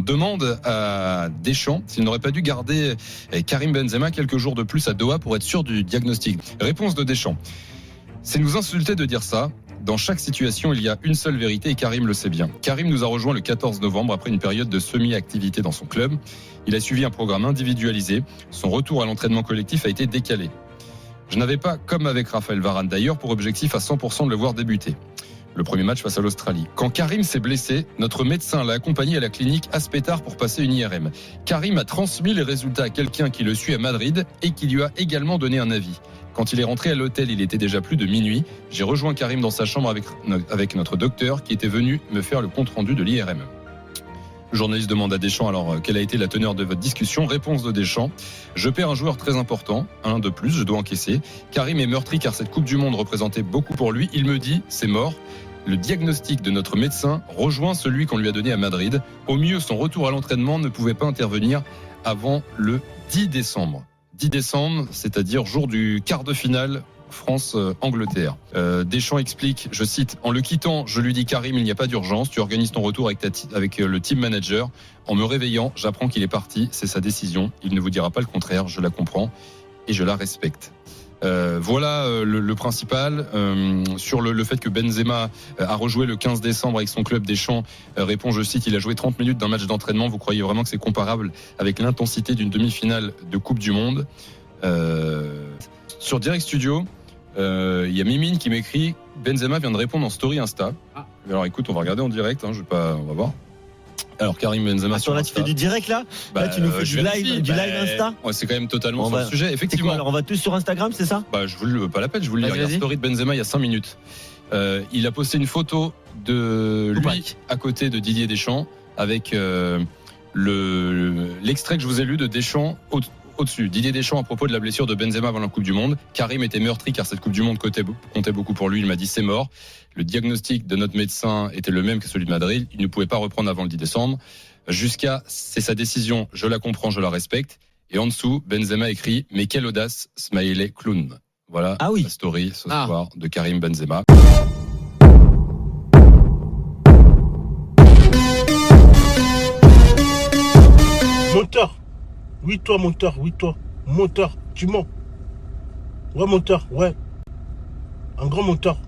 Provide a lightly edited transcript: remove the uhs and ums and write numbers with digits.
demande à Deschamps s'il n'aurait pas dû garder Karim Benzema quelques jours de plus à Doha pour être sûr du diagnostic. Réponse de Deschamps. C'est nous insulter de dire ça. Dans chaque situation, il y a une seule vérité et Karim le sait bien. Karim nous a rejoint le 14 novembre après une période de semi-activité dans son club. Il a suivi un programme individualisé. Son retour à l'entraînement collectif a été décalé. Je n'avais pas, comme avec Raphaël Varane d'ailleurs, pour objectif à 100% de le voir débuter. Le premier match face à l'Australie. Quand Karim s'est blessé, notre médecin l'a accompagné à la clinique Aspetar pour passer une IRM. Karim a transmis les résultats à quelqu'un qui le suit à Madrid et qui lui a également donné un avis. Quand il est rentré à l'hôtel, il était déjà plus de minuit. J'ai rejoint Karim dans sa chambre avec notre docteur qui était venu me faire le compte-rendu de l'IRM. Le journaliste demande à Deschamps alors quelle a été la teneur de votre discussion. Réponse de Deschamps. Je perds un joueur très important, un de plus, je dois encaisser. Karim est meurtri car cette Coupe du Monde représentait beaucoup pour lui. Il me dit, c'est mort. Le diagnostic de notre médecin rejoint celui qu'on lui a donné à Madrid. Au mieux, son retour à l'entraînement ne pouvait pas intervenir avant le 10 décembre. 10 décembre, c'est-à-dire jour du quart de finale France-Angleterre. Deschamps explique, je cite, en le quittant, je lui dis Karim, il n'y a pas d'urgence, tu organises ton retour avec le team manager. En me réveillant, j'apprends qu'il est parti, c'est sa décision. Il ne vous dira pas le contraire, je la comprends et je la respecte. Voilà le principal. Sur le fait que Benzema a rejoué le 15 décembre avec son club, Deschamps répond, je cite, il a joué 30 minutes d'un match d'entraînement. Vous croyez vraiment que c'est comparable avec l'intensité d'une demi-finale de Coupe du Monde? Sur Direct Studio, il y a Mimine qui m'écrit, Benzema vient de répondre en story Insta. Alors écoute, on va regarder en direct, on va voir. Alors Karim Benzema sur là, Insta. tu fais du direct là tu nous fais du live Insta. Ouais, c'est quand même totalement sur le sujet. Effectivement. Alors on va tous sur Instagram, c'est ça? Je vous le pas la peine, je vous le lis. Regarde, story de Benzema il y a 5 minutes. Il a posté une photo de lui à côté de Didier Deschamps avec l'extrait que je vous ai lu de Deschamps au-dessus. Didier Deschamps à propos de la blessure de Benzema avant la Coupe du Monde. Karim était meurtri car cette Coupe du Monde comptait beaucoup pour lui. Il m'a dit c'est mort. Le diagnostic de notre médecin était le même que celui de Madrid. Il ne pouvait pas reprendre avant le 10 décembre. C'est sa décision. Je la comprends, je la respecte. Et en dessous, Benzema écrit mais quelle audace, smiley clown. Voilà la story ce soir de Karim Benzema. Monteur. Oui, toi, monteur. Oui, toi. Monteur. Tu mens. Ouais, monteur. Ouais. Un grand monteur.